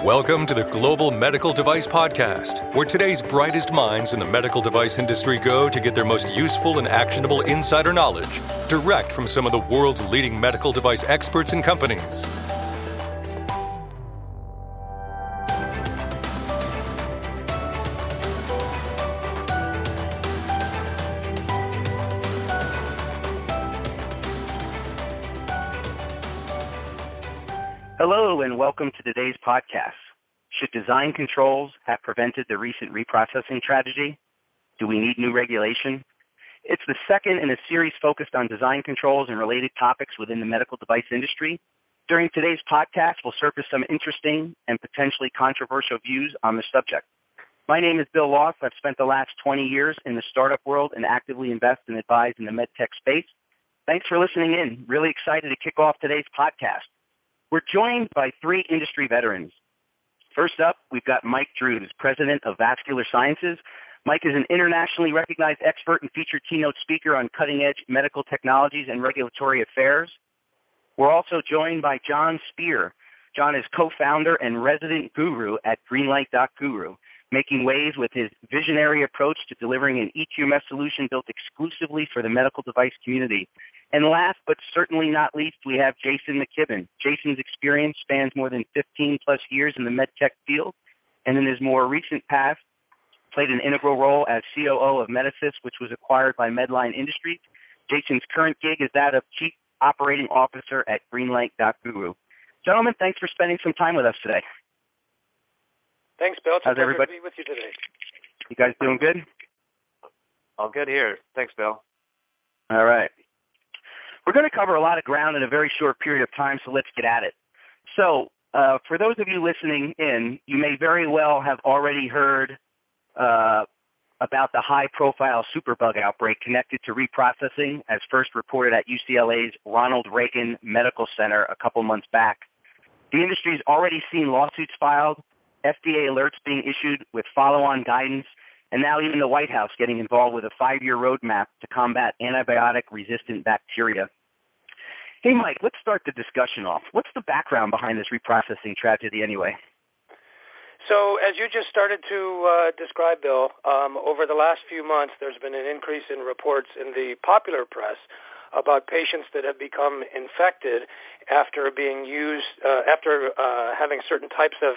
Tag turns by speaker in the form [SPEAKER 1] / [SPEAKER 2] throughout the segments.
[SPEAKER 1] Welcome to the Global Medical Device Podcast, where today's brightest minds in the medical device industry go to get their most useful and actionable insider knowledge direct from some of the world's leading medical device experts and companies.
[SPEAKER 2] Hello and welcome to today's podcast. Should design controls have prevented the recent reprocessing tragedy? Do we need new regulation? It's the second in a series focused on design controls and related topics within the medical device industry. During today's podcast, we'll surface some interesting and potentially controversial views on the subject. My name is Bill Loss. I've spent the last 20 years in the startup world and actively invest and advise in the medtech space. Thanks for listening in. Really excited to kick off today's podcast. We're joined by three industry veterans. First up, we've got Mike Drues, President of Vascular Sciences. Mike is an internationally recognized expert and featured keynote speaker on cutting-edge medical technologies and regulatory affairs. We're also joined by John Speer. John is co-founder and resident guru at Greenlight.Guru, making waves with his visionary approach to delivering an EQMS solution built exclusively for the medical device community. And last but certainly not least, we have Jason McKibbin. Jason's experience spans more than 15 plus years in the medtech field, and in his more recent past, played an integral role as COO of Medisys, which was acquired by Medline Industries. Jason's current gig is that of Chief Operating Officer at Greenlight.Guru. Gentlemen, thanks for spending some time with us today.
[SPEAKER 3] Thanks, Bill. It's
[SPEAKER 2] How's
[SPEAKER 3] a pleasure
[SPEAKER 2] everybody?
[SPEAKER 3] to be with you today.
[SPEAKER 2] You guys doing good?
[SPEAKER 4] All good here. Thanks, Bill.
[SPEAKER 2] All right. We're going to cover a lot of ground in a very short period of time, so let's get at it. So for those of you listening in, you may very well have already heard about the high-profile superbug outbreak connected to reprocessing as first reported at UCLA's Ronald Reagan Medical Center a couple months back. The industry's already seen lawsuits filed, FDA alerts being issued with follow-on guidance, and now even the White House getting involved with a 5-year roadmap to combat antibiotic-resistant bacteria. Hey, Mike, let's start the discussion off. What's the background behind this reprocessing tragedy anyway?
[SPEAKER 3] So as you just started to describe, Bill, over the last few months, there's been an increase in reports in the popular press about patients that have become infected after being used, after having certain types of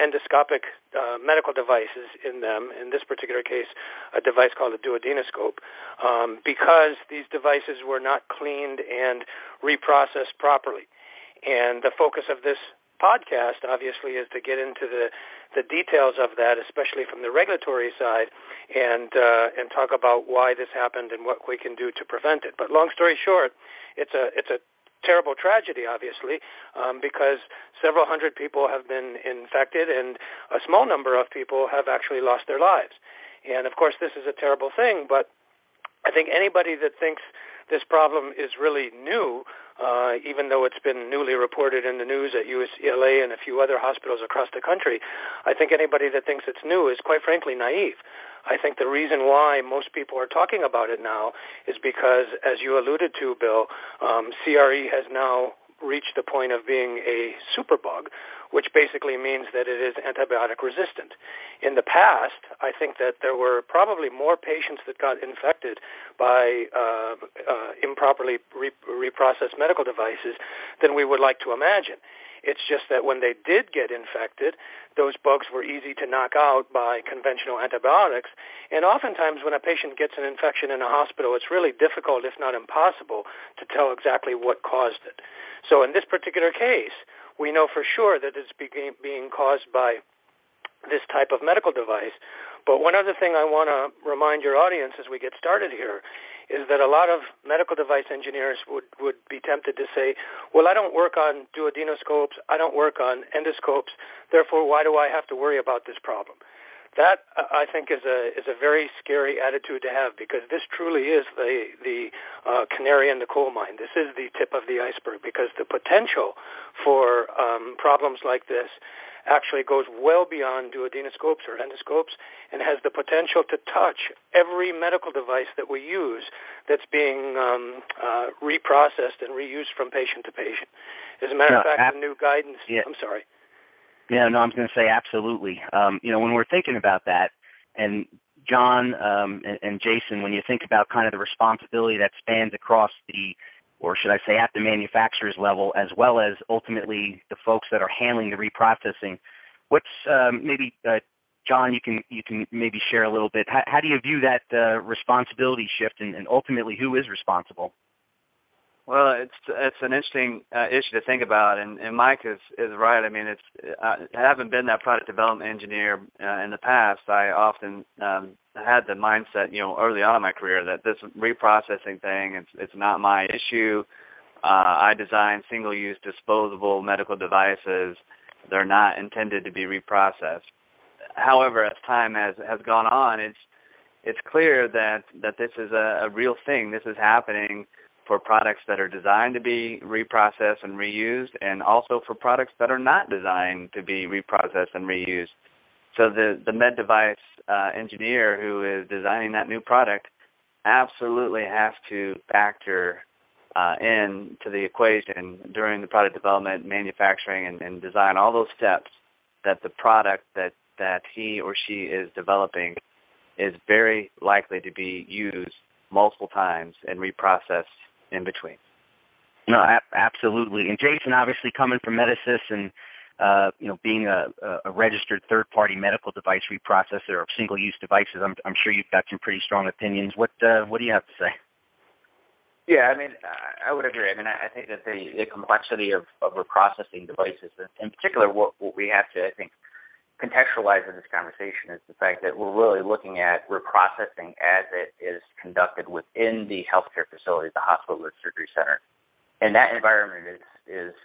[SPEAKER 3] endoscopic medical devices in them, in this particular case, a device called a duodenoscope, because these devices were not cleaned and reprocessed properly. And the focus of this podcast, obviously, is to get into the details of that, especially from the regulatory side, and talk about why this happened and what we can do to prevent it. But long story short, it's a terrible tragedy, obviously, because several hundred people have been infected and a small number of people have actually lost their lives. And of course, this is a terrible thing, but I think anybody that thinks this problem is really new, even though it's been newly reported in the news at UCLA and a few other hospitals across the country, I think anybody that thinks it's new is quite frankly naive. I think the reason why most people are talking about it now is because, as you alluded to, Bill, CRE has now reached the point of being a superbug, which basically means that it is antibiotic resistant. In the past, I think that there were probably more patients that got infected by improperly reprocessed medical devices than we would like to imagine. It's just that when they did get infected, those bugs were easy to knock out by conventional antibiotics. And oftentimes when a patient gets an infection in a hospital, it's really difficult, if not impossible, to tell exactly what caused it. So in this particular case, we know for sure that it's being caused by this type of medical device. But one other thing I want to remind your audience as we get started here is that a lot of medical device engineers would be tempted to say, well, I don't work on duodenoscopes, I don't work on endoscopes, therefore why do I have to worry about this problem? That, I think, is a very scary attitude to have, because this truly is the canary in the coal mine. This is the tip of the iceberg, because the potential for problems like this actually goes well beyond duodenoscopes or endoscopes and has the potential to touch every medical device that we use that's being reprocessed and reused from patient to patient. As a matter of fact, the new guidance...
[SPEAKER 2] Yeah.
[SPEAKER 3] I'm sorry.
[SPEAKER 2] Yeah, no, I'm going to say absolutely. When we're thinking about that, and John and Jason, when you think about kind of the responsibility that spans across or should I say at the manufacturer's level, as well as ultimately the folks that are handling the reprocessing, what's maybe, John, you can maybe share a little bit. How do you view that responsibility shift, and ultimately who is responsible?
[SPEAKER 4] Well, it's an interesting issue to think about, and Mike is right. I mean, I haven't been that product development engineer in the past. I often had the mindset, early on in my career that this reprocessing thing, it's not my issue. I design single-use disposable medical devices. They're not intended to be reprocessed. However, as time has gone on, it's clear that this is a real thing. This is happening for products that are designed to be reprocessed and reused, and also for products that are not designed to be reprocessed and reused. So the med device engineer who is designing that new product absolutely has to factor into the equation during the product development, manufacturing, and design, all those steps, that the product that he or she is developing is very likely to be used multiple times and reprocessed in between.
[SPEAKER 2] No, absolutely. And Jason, obviously coming from Medisys and being a registered third-party medical device reprocessor of single-use devices, I'm sure you've got some pretty strong opinions. What do you have to say?
[SPEAKER 5] Yeah, I mean, I would agree. I mean, I think that the complexity of reprocessing devices, in particular, what we have to, I think, contextualize in this conversation is the fact that we're really looking at reprocessing as it is conducted within the healthcare facility, the hospital or surgery center. And that environment is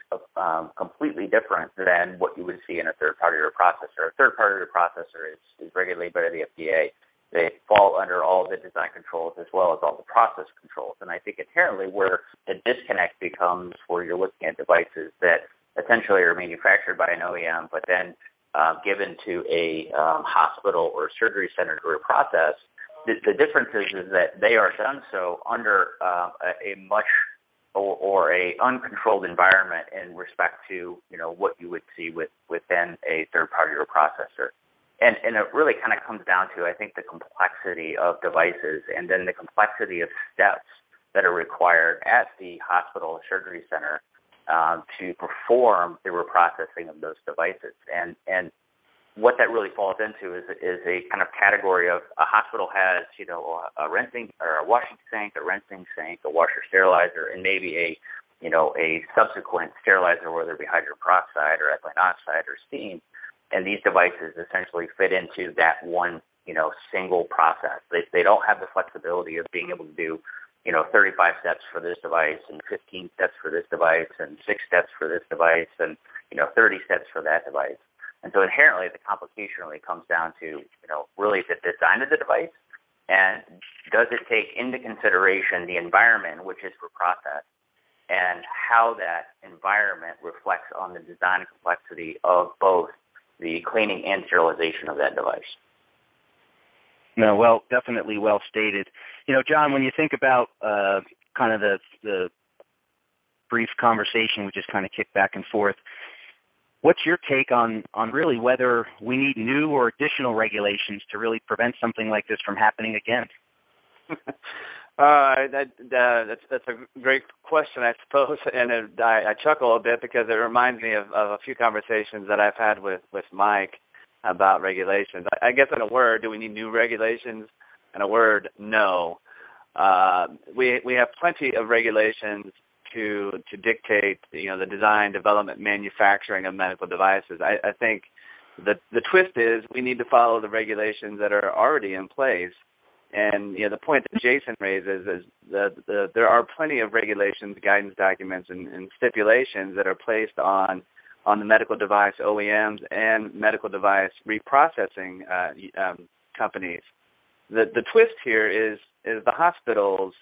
[SPEAKER 5] completely different than what you would see in a third-party reprocessor. A third-party reprocessor is regulated by the FDA. They fall under all the design controls as well as all the process controls. And I think inherently where the disconnect becomes where you're looking at devices that essentially are manufactured by an OEM, but then given to a hospital or surgery center to reprocess, the difference is that they are done so under a much or a uncontrolled environment in respect to what you would see within a third-party reprocessor. And it really kind of comes down to, I think, the complexity of devices and then the complexity of steps that are required at the hospital or surgery center to perform the reprocessing of those devices. And what that really falls into is a kind of category of a hospital has, a rinsing or a washing sink, a rinsing sink, a washer sterilizer, and maybe a subsequent sterilizer, whether it be hydrogen peroxide or ethylene oxide or steam. And these devices essentially fit into that one, single process. They don't have the flexibility of being able to do 35 steps for this device and 15 steps for this device and 6 steps for this device and, 30 steps for that device. And so inherently the complication really comes down to, really the design of the device and does it take into consideration the environment in which it's reprocessed and how that environment reflects on the design complexity of both the cleaning and sterilization of that device.
[SPEAKER 2] No, well, definitely well stated. John, when you think about kind of the brief conversation we just kind of kicked back and forth, what's your take on really whether we need new or additional regulations to really prevent something like this from happening again?
[SPEAKER 4] That's a great question, I suppose, and I chuckle a bit because it reminds me of a few conversations that I've had with Mike about regulations. I guess in a word, do we need new regulations? In a word, no. We have plenty of regulations to dictate, the design, development, manufacturing of medical devices. I think the twist is we need to follow the regulations that are already in place. And the point that Jason raises is that there are plenty of regulations, guidance documents, and stipulations that are placed on the medical device OEMs and medical device reprocessing companies. The twist here is the hospitals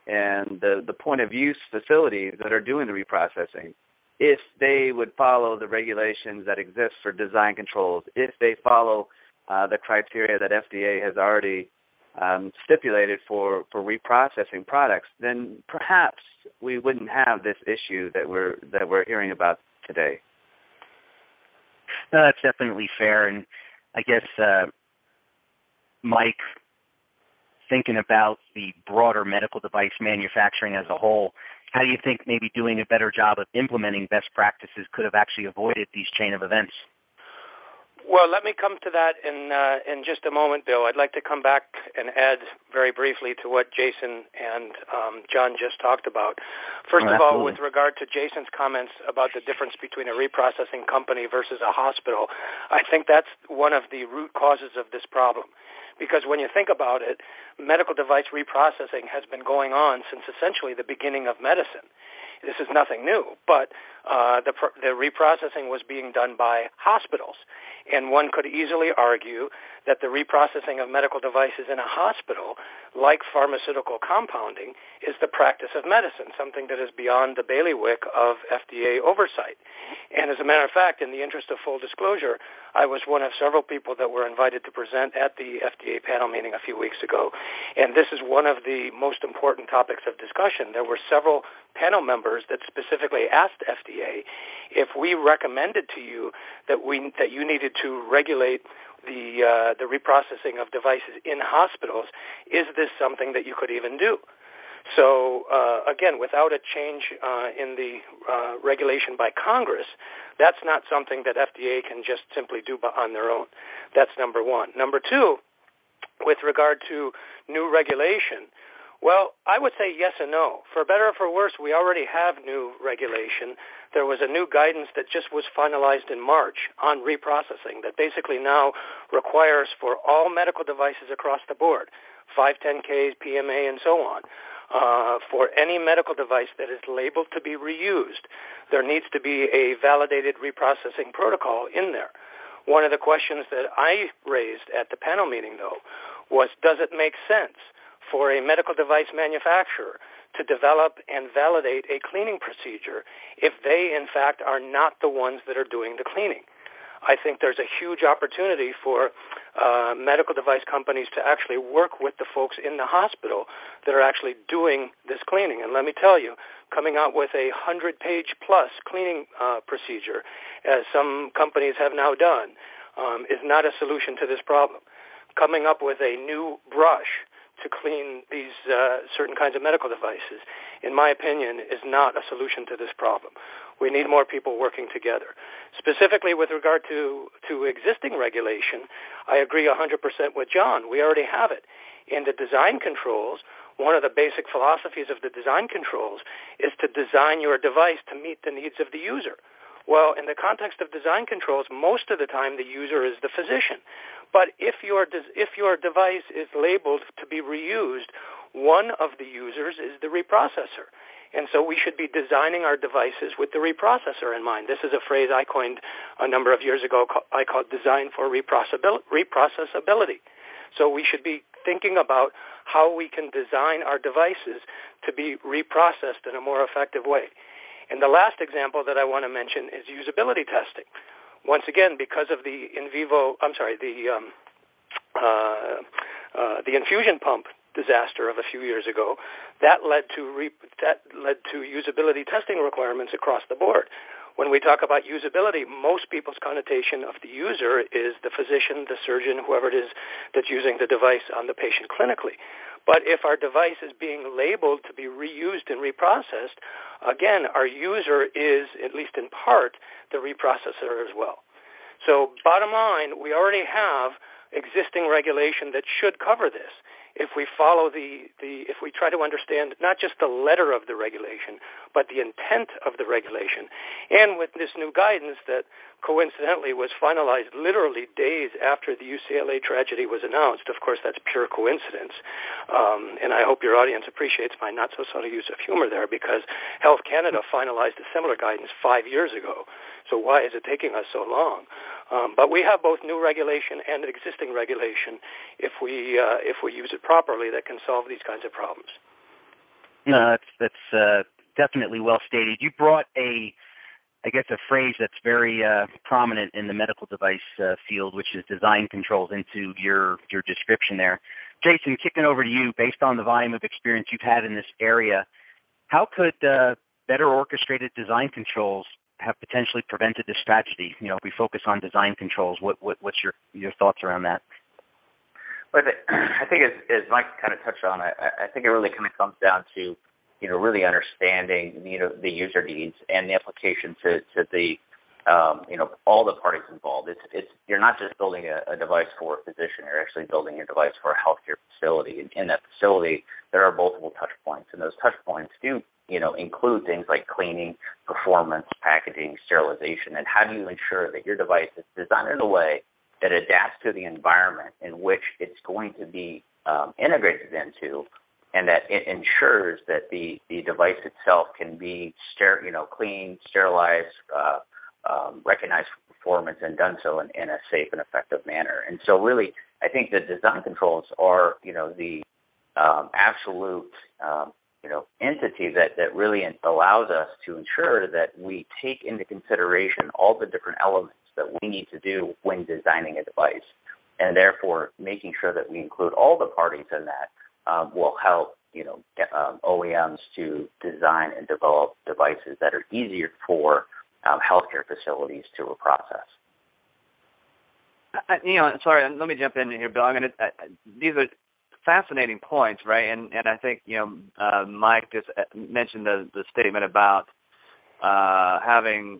[SPEAKER 4] and the point of use facilities that are doing the reprocessing. If they would follow the regulations that exist for design controls, if they follow the criteria that FDA has already stipulated for reprocessing products, then perhaps we wouldn't have this issue that we're hearing about today.
[SPEAKER 2] No, that's definitely fair. And I guess, Mike, thinking about the broader medical device manufacturing as a whole, how do you think maybe doing a better job of implementing best practices could have actually avoided these chain of events?
[SPEAKER 3] Well, let me come to that in just a moment, Bill. I'd like to come back and add very briefly to what Jason and John just talked about. First of all, with regard to Jason's comments about the difference between a reprocessing company versus a hospital, I think that's one of the root causes of this problem. Because when you think about it, medical device reprocessing has been going on since essentially the beginning of medicine. This is nothing new, but the reprocessing was being done by hospitals. And one could easily argue that the reprocessing of medical devices in a hospital, like pharmaceutical compounding, is the practice of medicine, something that is beyond the bailiwick of FDA oversight. And as a matter of fact, in the interest of full disclosure, I was one of several people that were invited to present at the FDA panel meeting a few weeks ago. And this is one of the most important topics of discussion. There were several panel members that specifically asked FDA if we recommended to you that you needed to regulate the reprocessing of devices in hospitals, is this something that you could even do? So, again, without a change in the regulation by Congress, that's not something that FDA can just simply do on their own. That's number one. Number two, with regard to new regulation, well, I would say yes and no. For better or for worse, we already have new regulation. There was a new guidance that just was finalized in March on reprocessing that basically now requires for all medical devices across the board, 510Ks, PMA, and so on, for any medical device that is labeled to be reused, there needs to be a validated reprocessing protocol in there. One of the questions that I raised at the panel meeting, though, was does it make sense for a medical device manufacturer to develop and validate a cleaning procedure if they, in fact, are not the ones that are doing the cleaning? I think there's a huge opportunity for medical device companies to actually work with the folks in the hospital that are actually doing this cleaning. And let me tell you, coming out with a 100-page plus cleaning procedure, as some companies have now done, is not a solution to this problem. Coming up with a new brush to clean these certain kinds of medical devices, in my opinion, is not a solution to this problem. We need more people working together. Specifically with regard to existing regulation, I agree 100% with John. We already have it. In the design controls, one of the basic philosophies of the design controls is to design your device to meet the needs of the user. Well, in the context of design controls, most of the time the user is the physician. But if your device is labeled to be reused, one of the users is the reprocessor. And so we should be designing our devices with the reprocessor in mind. This is a phrase I coined a number of years ago. I called design for reprocessability. So we should be thinking about how we can design our devices to be reprocessed in a more effective way. And the last example that I want to mention is usability testing. Once again, because of the infusion pump disaster of a few years ago, that led to usability testing requirements across the board. When we talk about usability, most people's connotation of the user is the physician, the surgeon, whoever it is that's using the device on the patient clinically. But if our device is being labeled to be reused and reprocessed, again, our user is, at least in part, the reprocessor as well. So bottom line, we already have existing regulation that should cover this. If we follow if we try to understand not just the letter of the regulation, but the intent of the regulation, and with this new guidance that coincidentally was finalized literally days after the UCLA tragedy was announced. Of course, that's pure coincidence, and I hope your audience appreciates my not-so-subtle use of humor there, because Health Canada finalized a similar guidance 5 years ago. So why is it taking us so long? But we have both new regulation and existing regulation, if we use it properly, that can solve these kinds of problems.
[SPEAKER 2] No, that's definitely well stated. You brought a phrase that's very prominent in the medical device field, which is design controls, into your description there. Jason, kicking over to you, based on the volume of experience you've had in this area, how could better orchestrated design controls have potentially prevented this tragedy? You know, if we focus on design controls, what's your thoughts around that?
[SPEAKER 5] But I think as Mike kind of touched on, I think it really kind of comes down to, you know, really understanding, you know, the user needs and the application to the, you know, all the parties involved. It's you're not just building a device for a physician, you're actually building a device for a healthcare facility. And in that facility, there are multiple touch points, and those touch points do, you know, include things like cleaning, performance, packaging, sterilization, and how do you ensure that your device is designed in a way that adapts to the environment in which it's going to be integrated into, and that it ensures that the device itself can be clean, sterilized, recognized for performance, and done so in a safe and effective manner. And so really, I think the design controls are, you know, the absolute entity that really allows us to ensure that we take into consideration all the different elements that we need to do when designing a device, and therefore making sure that we include all the parties in that will help, you know, OEMs to design and develop devices that are easier for healthcare facilities to reprocess.
[SPEAKER 4] Let me jump in here, Bill. These are fascinating points, right? And I think, you know, Mike just mentioned the statement about having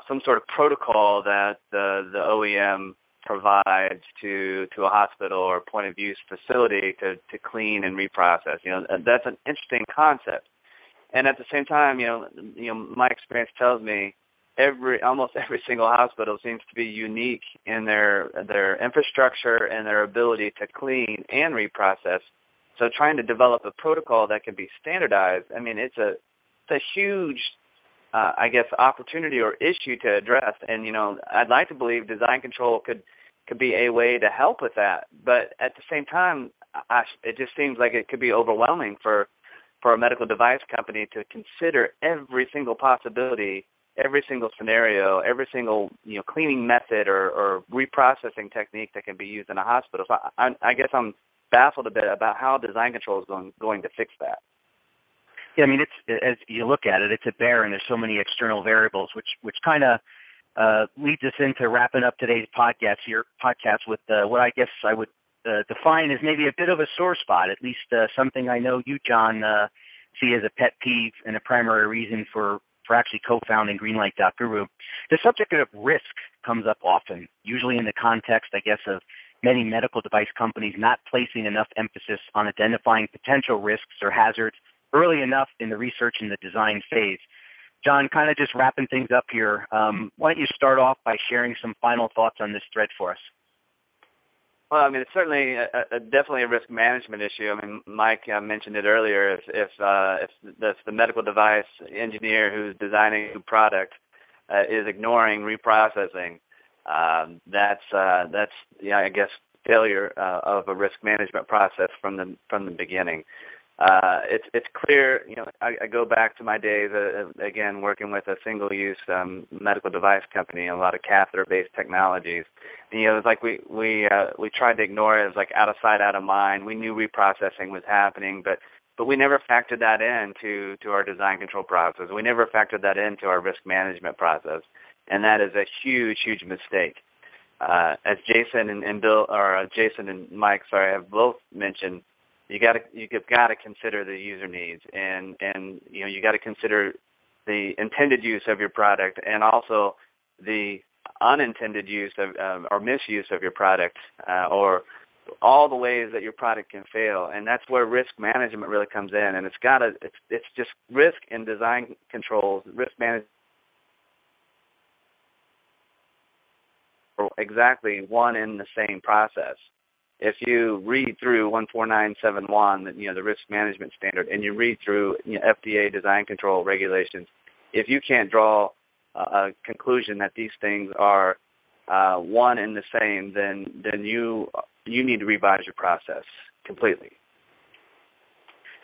[SPEAKER 4] some sort of protocol that the OEM provides to a hospital or point of use facility to clean and reprocess. You know, that's an interesting concept. And at the same time, you know, my experience tells me almost every single hospital seems to be unique in their infrastructure and their ability to clean and reprocess. So trying to develop a protocol that can be standardized, I mean, it's a huge opportunity or issue to address. And, you know, I'd like to believe design control could be a way to help with that. But at the same time, it just seems like it could be overwhelming for a medical device company to consider every single possibility, every single scenario, every single, you know, cleaning method or reprocessing technique that can be used in a hospital. So I guess I'm baffled a bit about how design control is going to fix that.
[SPEAKER 2] Yeah, I mean, it's, as you look at it, it's a bear, and there's so many external variables, which kind of leads us into wrapping up today's podcast with what I guess I would define as maybe a bit of a sore spot, at least something I know you, John, see as a pet peeve and a primary reason for actually co-founding Greenlight.Guru. The subject of risk comes up often, usually in the context, I guess, of many medical device companies not placing enough emphasis on identifying potential risks or hazards early enough in the research and the design phase. John, kind of just wrapping things up here, why don't you start off by sharing some final thoughts on this thread for us?
[SPEAKER 4] Well, I mean, it's certainly definitely a risk management issue. I mean, Mike mentioned it earlier. If the medical device engineer who's designing a product is ignoring reprocessing, that's I guess failure of a risk management process from the beginning. It's clear, you know, I go back to my days, again, working with a single-use medical device company, a lot of catheter-based technologies. And, you know, it was like we tried to ignore it. It was like out of sight, out of mind. We knew reprocessing was happening, but we never factored that into our design control process. We never factored that into our risk management process, and that is a huge, huge mistake. As Jason and Mike, have both mentioned, you've got to consider the user needs, and you know, you got to consider the intended use of your product and also the unintended use of or misuse of your product, or all the ways that your product can fail. And that's where risk management really comes in. And it's just risk and design controls, risk management, exactly one in the same process. If you read through 14971, you know, the risk management standard, and you read through, you know, FDA design control regulations, if you can't draw a conclusion that these things are one and the same, then you need to revise your process completely.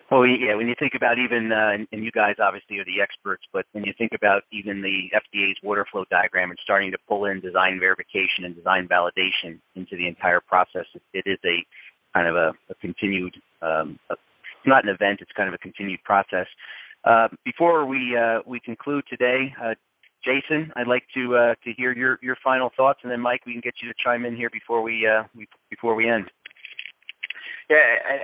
[SPEAKER 2] Well, yeah, when you think about even, and you guys obviously are the experts, but when you think about even the FDA's water flow diagram and starting to pull in design verification and design validation into the entire process, it is a kind of a continued, it's not an event, it's kind of a continued process. Before we conclude today, Jason, I'd like to hear your final thoughts, and then Mike, we can get you to chime in here before we end.
[SPEAKER 5] Yeah,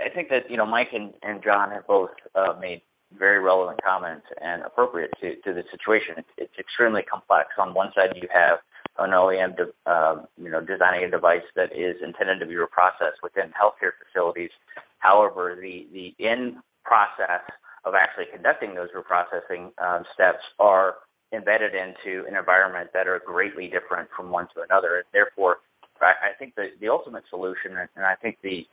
[SPEAKER 5] I think that Mike and John have both made very relevant comments and appropriate to the situation. It's extremely complex. On one side, you have an OEM, designing a device that is intended to be reprocessed within healthcare facilities. However, the in process of actually conducting those reprocessing steps are embedded into an environment that are greatly different from one to another. And therefore, I think the ultimate solution, and I think the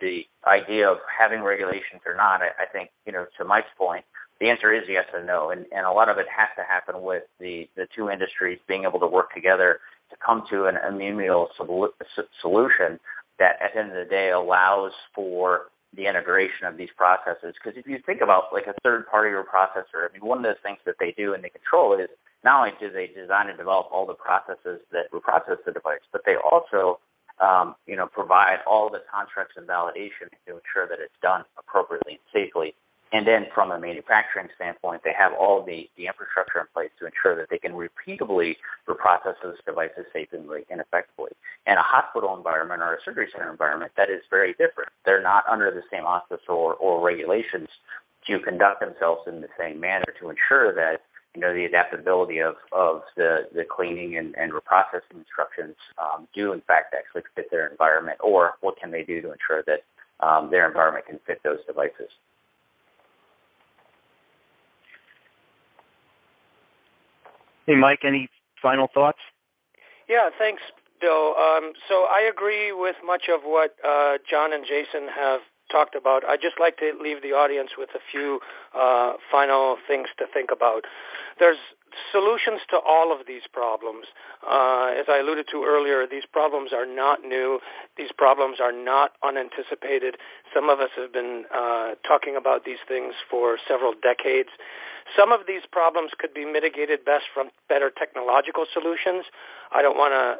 [SPEAKER 5] idea of having regulations or not, I think, to Mike's point, the answer is yes and no. And a lot of it has to happen with the two industries being able to work together to come to an amenable solution that at the end of the day allows for the integration of these processes. Because if you think about like a third-party reprocessor, one of the things that they do and they control is not only do they design and develop all the processes that reprocess the device, but they also provide all the contracts and validation to ensure that it's done appropriately and safely. And then from a manufacturing standpoint, they have all the infrastructure in place to ensure that they can repeatably reprocess those devices safely and effectively. In a hospital environment or a surgery center environment, that is very different. They're not under the same auspices or regulations to conduct themselves in the same manner to ensure that the adaptability of the cleaning and reprocessing instructions do in fact actually fit their environment, or what can they do to ensure that their environment can fit those devices.
[SPEAKER 2] Hey, Mike, any final thoughts?
[SPEAKER 3] Yeah, thanks, Bill. So I agree with much of what John and Jason have talked about. I'd just like to leave the audience with a few final things to think about. There's solutions to all of these problems. As I alluded to earlier, these problems are not new. These problems are not unanticipated. Some of us have been talking about these things for several decades. Some of these problems could be mitigated best from better technological solutions. I don't want to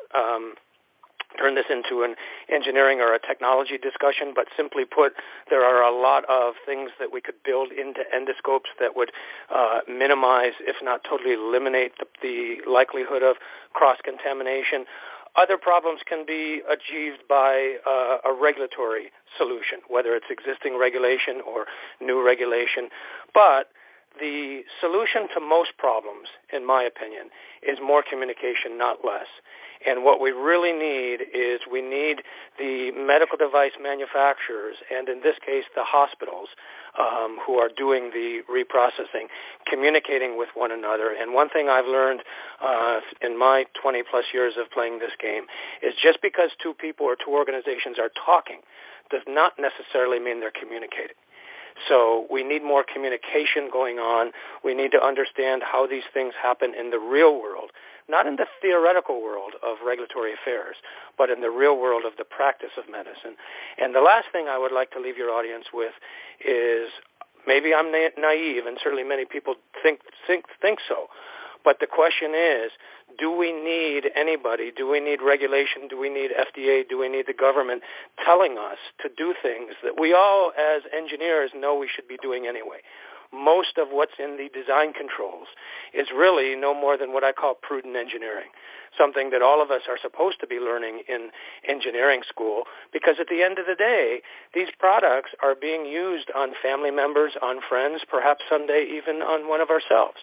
[SPEAKER 3] turn this into an engineering or a technology discussion, but simply put, there are a lot of things that we could build into endoscopes that would minimize, if not totally eliminate, the likelihood of cross-contamination. Other problems can be achieved by a regulatory solution, whether it's existing regulation or new regulation. But the solution to most problems, in my opinion, is more communication, not less. And what we really need is we need the medical device manufacturers, and in this case the hospitals, who are doing the reprocessing, communicating with one another. And one thing I've learned in my 20-plus years of playing this game is just because two people or two organizations are talking does not necessarily mean they're communicating. So we need more communication going on. We need to understand how these things happen in the real world, not in the theoretical world of regulatory affairs, but in the real world of the practice of medicine. And the last thing I would like to leave your audience with is, maybe I'm naive, and certainly many people think so, but the question is, do we need anybody? Do we need regulation? Do we need FDA? Do we need the government telling us to do things that we all, as engineers, know we should be doing anyway? Most of what's in the design controls is really no more than what I call prudent engineering, something that all of us are supposed to be learning in engineering school, because at the end of the day, these products are being used on family members, on friends, perhaps someday even on one of ourselves.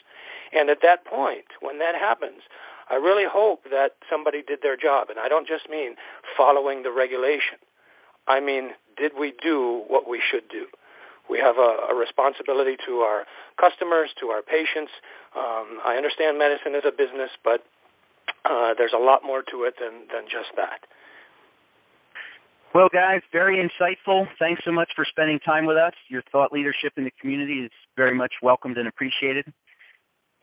[SPEAKER 3] And at that point, when that happens, I really hope that somebody did their job. And I don't just mean following the regulation. I mean, did we do what we should do? We have a responsibility to our customers, to our patients. I understand medicine is a business, but there's a lot more to it than just that.
[SPEAKER 2] Well, guys, very insightful. Thanks so much for spending time with us. Your thought leadership in the community is very much welcomed and appreciated.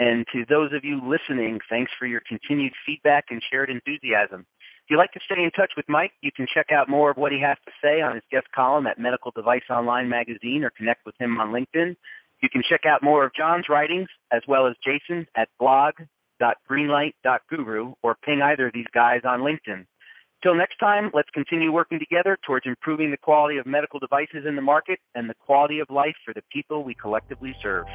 [SPEAKER 2] And to those of you listening, thanks for your continued feedback and shared enthusiasm. If you'd like to stay in touch with Mike, you can check out more of what he has to say on his guest column at Medical Device Online magazine, or connect with him on LinkedIn. You can check out more of John's writings, as well as Jason, at blog.greenlight.guru, or ping either of these guys on LinkedIn. Till next time, let's continue working together towards improving the quality of medical devices in the market and the quality of life for the people we collectively serve.